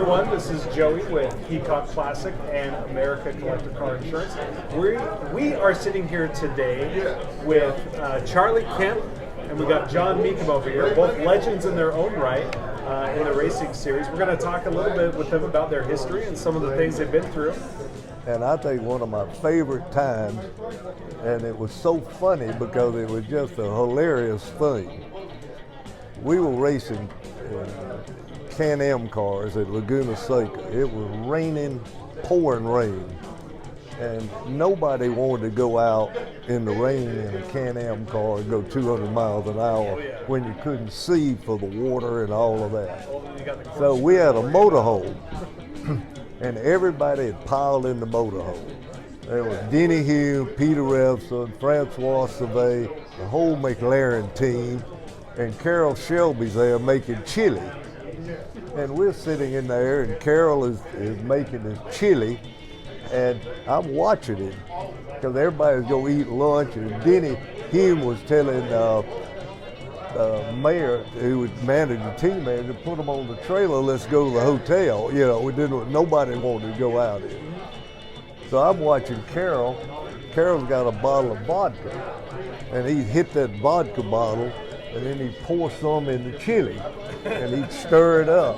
everyone, this is Joey with Peacock Classic and America Collector Car Insurance. We are sitting here today with Charlie Kemp, and we got John Meekum over here, both legends in their own right in the racing series. We're going to talk a little bit with them about their history and some of the things they've been through. And I think one of my favorite times, and it was so funny because it was just a hilarious thing. We were racing Can-Am cars at Laguna Seca. It was raining, pouring rain, and nobody wanted to go out in the rain in a Can-Am car and go 200 miles an hour when you couldn't see for the water and all of that. So we had a motorhome, and everybody had piled in the motorhome. There was Denny Hume, Peter Revson, Francois Sauvé, the whole McLaren team, and Carroll Shelby's there making chili. And we're sitting in there, and Carroll is making his chili, and I'm watching him because everybody's going to eat lunch. And Denny Hume was telling Mayor, who would manage the team manager, put him on the trailer, let's go to the hotel. You know, nobody wanted to go out here. So I'm watching Carroll. Carroll's got a bottle of vodka, and he hit that vodka bottle, and then he'd pour some in the chili, and he'd stir it up.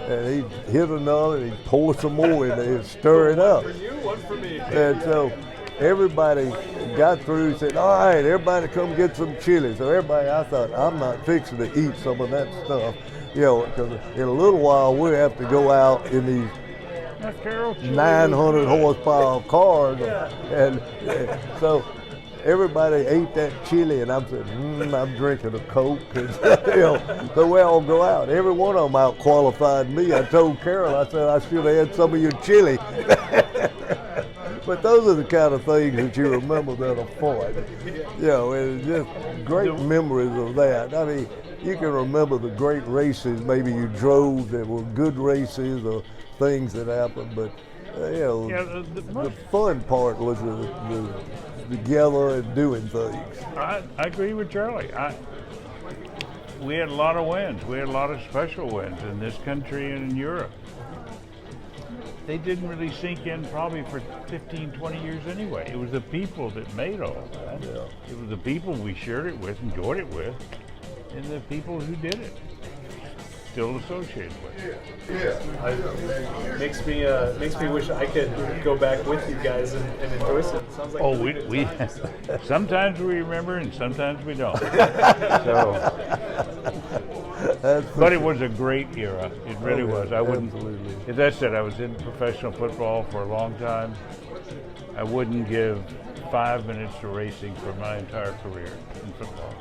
And he'd hit another, and he'd pour some more in there and stir it up. One for you, one for me. And so everybody got through and said, all right, everybody come get some chili. So everybody, I thought, I'm not fixing to eat some of that stuff, you know, because in a little while we'll have to go out in these 900 horsepower cars. And so everybody ate that chili, and I'm saying, I'm drinking a Coke. And, you know, so we all go out. Every one of them out-qualified me. I told Carroll, I said, I should have had some of your chili. But those are the kind of things that you remember that are fun. You know, it's just great memories of that. I mean, you can remember the great races maybe you drove that were good races or things that happened, but you know, the fun part was the together and doing things. I agree with Charlie. We had a lot of wins. We had a lot of special wins in this country and in Europe. They didn't really sink in probably for 15, 20 years anyway. It was the people that made all of that. Yeah. It was the people we shared it with, enjoyed it with, and the people who did it still associated with it. Makes me wish I could go back with you guys and enjoy some. Sounds like we sometimes we remember and sometimes we don't. But it was a great era. It really was. I wouldn't. As I said, I was in professional football for a long time. I wouldn't give 5 minutes to racing for my entire career in football.